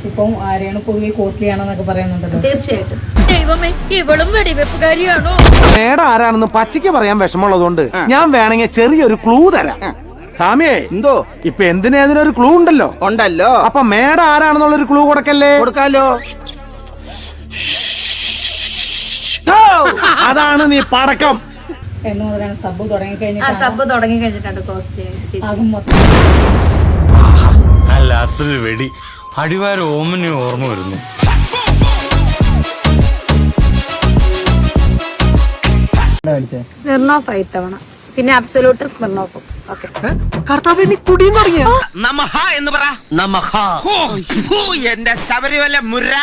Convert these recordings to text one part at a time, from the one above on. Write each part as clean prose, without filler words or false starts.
ഇപ്പം ആരെയാണ് പൊതുവെ കോസ്റ്റ്ലി ആണെന്നൊക്കെ പറയുന്നുണ്ടല്ലോ. തീർച്ചയായിട്ടും. ദൈവമേ, ഇവളും വെടിവെപ്പുകാരിയാണോ? മേഡം ആരാണെന്ന് പച്ചയ്ക്ക് പറയാൻ വിഷമമുള്ളതുകൊണ്ട് ഞാൻ വേണമെങ്കിൽ ചെറിയൊരു ക്ലൂ തരാം. സാമിയേ, എന്തോ ഇപ്പൊ എന്തിനേതിനൊരു ക്ലൂ ഉണ്ടല്ലോ. അപ്പൊ മേഡം ആരാണെന്നുള്ളൊരു ക്ലൂ കൊടുക്കല്ലേ? കൊടുക്കാലോ. അതാണ് നീ പടക്കം. എന്ന് മുതലാണ് സബ് തുടങ്ങി സബ് തുടങ്ങി കഴിഞ്ഞിട്ടാണ് കോസ്റ്റ്ലി ആകും മൊത്തം. അല്ല, അസൽ വെടി അടിവാര ഓമനെ ഓർമ്മ വരുന്നു. സ്മിർനോഫ് 5 തവണ, പിന്നെ അബ്സല്യൂട്ട് സ്മിർനോഫും. ഓക്കെ, കുടിയും തുടങ്ങിയ നമഹ എന്ന് പറ. നമഹ. എന്റെ ശബരിമല മുര.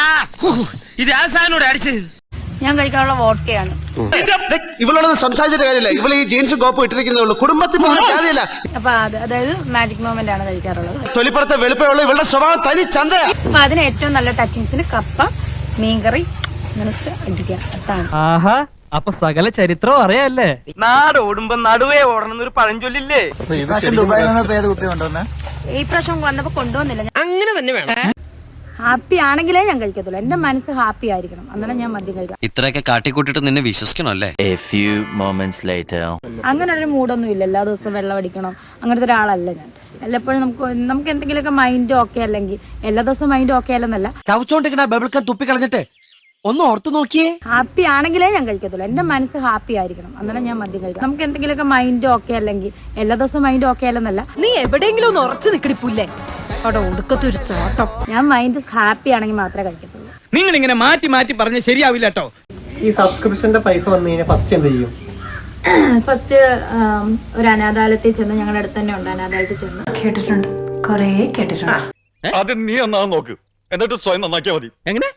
ഇത് ആസാനോട് അടിച്ച് ഞാൻ കഴിക്കാനുള്ള വോഡ്കയാണ്. ഇവളോട് സംസാരിച്ചിട്ട് കാര്യമില്ല. ഇവള് ഈ ജീൻസും കോപ്പും ഇട്ടിരിക്കുന്നേ ഉള്ളൂ. കുടുംബത്തിൽ കാര്യമില്ല. അപ്പൊ അതായത് മാജിക് മൊമെന്റ് ആണ് കഴിക്കാറുള്ളത്. തൊലിപ്പുറത്തെ വെളുപ്പമുള്ള ഇവളുടെ സ്വഭാവം തനി ചന്ത. അപ്പൊ അതിന് ഏറ്റവും നല്ല ടച്ചിങ്സിന് കപ്പ, മീൻകറി അതാണ്. ആഹാ, അപ്പൊ സകല ചരിത്രം അറിയാല്ലേ? നാട് ഓടുമ്പോ നടുവേ ഓടണം ഒരു പഴഞ്ചൊല്ലില്ലേ? ഈ പ്രാവശ്യം വന്നപ്പോ കൊണ്ടുവന്നില്ല. അങ്ങനെ തന്നെ വേണം. ഹാപ്പി ആണെങ്കിലേ ഞാൻ കഴിക്കത്തുള്ളൂ. എന്റെ മനസ്സ് ഹാപ്പി ആയിരിക്കണം, അന്നേരം ഞാൻ മദ്യം കഴിക്കാം. ഇത്രയൊക്കെ കാട്ടിക്കൂട്ടിട്ട് നിന്നെ വിശ്വസിക്കണല്ലേ? അങ്ങനെ ഒരു മൂഡൊന്നും ഇല്ല. എല്ലാ ദിവസവും വെള്ളം അടിക്കണം അങ്ങനത്തെ ഒരാളല്ല ഞാൻ. എല്ലപ്പോഴും നമുക്ക് എന്തെങ്കിലുമൊക്കെ മൈൻഡ് ഓക്കെ അല്ലെങ്കിൽ എല്ലാ ദിവസവും മൈൻഡ് ഓക്കെ അല്ലെന്നല്ല, ചവച്ചോണ്ടിരിക്കണ ബബിൾക്കം തുപ്പി കളഞ്ഞിട്ട് ഒന്ന് ഓർത്തു നോക്കിയേ. ഹാപ്പി ആണെങ്കിലേ ഞാൻ കഴിക്കത്തുള്ളൂ. എന്റെ മനസ്സ് ഹാപ്പി ആയിരിക്കണം, അന്നേരം ഞാൻ മദ്യം കഴിക്കാം. നമുക്ക് എന്തെങ്കിലുമൊക്കെ മൈൻഡ് ഓക്കെ അല്ലെങ്കിൽ എല്ലാ ദിവസവും മൈൻഡ് ഓക്കെ അല്ലെന്നല്ല, നീ എവിടെയെങ്കിലും ഒന്ന് ഉറച്ചു നിക്കടിപ്പില്ലേ? അവിടെ ഒടുക്കത്തൊരു ചോട്ടം. ഞാൻ മൈൻഡ് ഹാപ്പി ആണെങ്കിൽ മാത്രമേ കഴിക്കത്തുള്ളൂ. നിങ്ങൾ ഇങ്ങനെ മാറ്റി മാറ്റി പറഞ്ഞ ശരിയാവില്ല കേട്ടോ. ഈ സബ്സ്ക്രിപ്ഷന്റെ പൈസ വന്നു കഴിഞ്ഞാൽ ഫസ്റ്റ് എന്ത് ചെയ്യും? ഫസ്റ്റ് ഒരു അനാഥാലയത്തിൽ ചെന്ന്, ഞങ്ങളുടെ അടുത്ത് തന്നെ ഉണ്ട് അനാഥാലയത്തിൽ ചെന്ന്. കേട്ടിട്ടുണ്ട്, കൊറേ കേട്ടിട്ടുണ്ട്. ആദ്യം നീ നന്നാ നോക്ക്, എന്നിട്ട് സ്വയം നന്നാക്കിയാ മതി. എങ്ങനെ?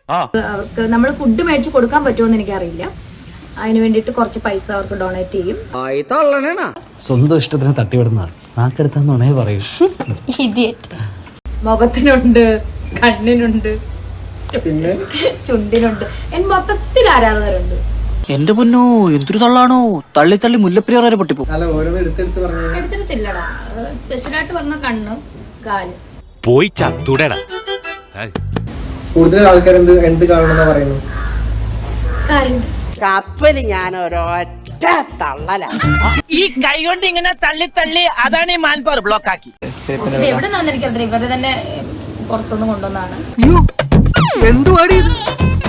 അവർക്ക് നമ്മൾ ഫുഡ് മേടിച്ച് കൊടുക്കാൻ പറ്റുമോന്ന് എനിക്കറിയില്ല. അതിന് വേണ്ടിയിട്ട് കുറച്ച് പൈസ അവർക്ക് ഡൊണേറ്റ് ചെയ്യും. സ്വന്തം ഇഷ്ടത്തിന് തട്ടിവിടുന്ന നാക്കെടുത്താന്നേ പറയൂ. മുഖത്തിനുണ്ട്, കണ്ണിനുണ്ട്, പിന്നെ ചുണ്ടിനുണ്ട്, മൊത്തത്തിൽ ആരാധകരുണ്ട്. എന്റെ പൊന്നോ, എന്തൊരു തള്ളാണോ! തള്ളി തള്ളി മുല്ലപ്പെരിയാർ വരെ പൊട്ടിപ്പോ. അല്ല, ഓരോന്ന് എടുത്തെടുത്ത് പറഞ്ഞു. എടുത്തിട്ടില്ലടാ, സ്പെഷ്യലായിട്ട് പറഞ്ഞ കണ്ണ്, കാല്. പോയി ചത്തുടടാ. കൂടുതൽ ആൾക്കാർ എന്ത് കാണണമെന്നാ പറയുന്നു? കാലുണ്ട്. കപ്പല് ഞാൻ ഒരൊറ്റ തള്ളല. ഈ കൈ കൊണ്ട് ഇങ്ങനെ തള്ളി തള്ളി അതാണ് ഈ മാൻപവർ ബ്ലോക്ക് ആക്കി. ഇത് എവിടെ നിന്നിരിക്കത്തില്ല, ഇവര് തന്നെ പുറത്തുനിന്ന് കൊണ്ടുവന്നാണ്. എന്തുവാടി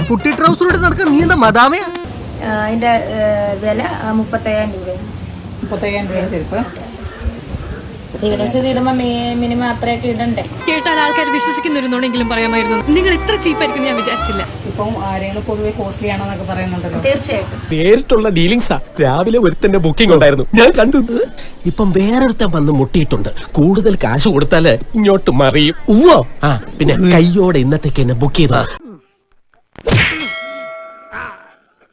കുട്ടി ട്രൗസർ ഇട്ട് നടക്കാൻ നീ എന്താ മദാമയാ? അതിന്റെ വില 35,000 രൂപയാണ്. 35,000 രൂപയുടെ ചെരുപ്പ്. ഇടുമ്പോ മിനിമം അത്രയൊക്കെ ഇടണ്ടേ. കേട്ടാൽ ആൾക്കാർ വിശ്വസിക്കുന്നുണ്ടെങ്കിലും പറയാമായിരുന്നു. നിങ്ങൾ ഇത്ര ചീപ്പായിരിക്കും ഞാൻ വിചാരിച്ചില്ല. ഇപ്പം ആരെയാണ് പൊതുവെ കോസ്റ്റ്ലി ആണെന്നൊക്കെ പറയുന്നുണ്ടല്ലോ. തീർച്ചയായിട്ടും. നേരിട്ടുള്ള ഡീലിംഗ്സാ. രാവിലെ ഒരുത്തന്റെ ബുക്കിംഗ് ഉണ്ടായിരുന്നു, ഞാൻ കണ്ടു. ഇപ്പം വേറൊരുത്തൻ വന്ന് മുട്ടിയിട്ടുണ്ട്. കൂടുതൽ കാശ് കൊടുത്താല് ഇങ്ങോട്ട് മറിയും. പിന്നെ കയ്യോടെ ഇന്നത്തേക്ക് എന്നെ ബുക്ക് ചെയ്തു.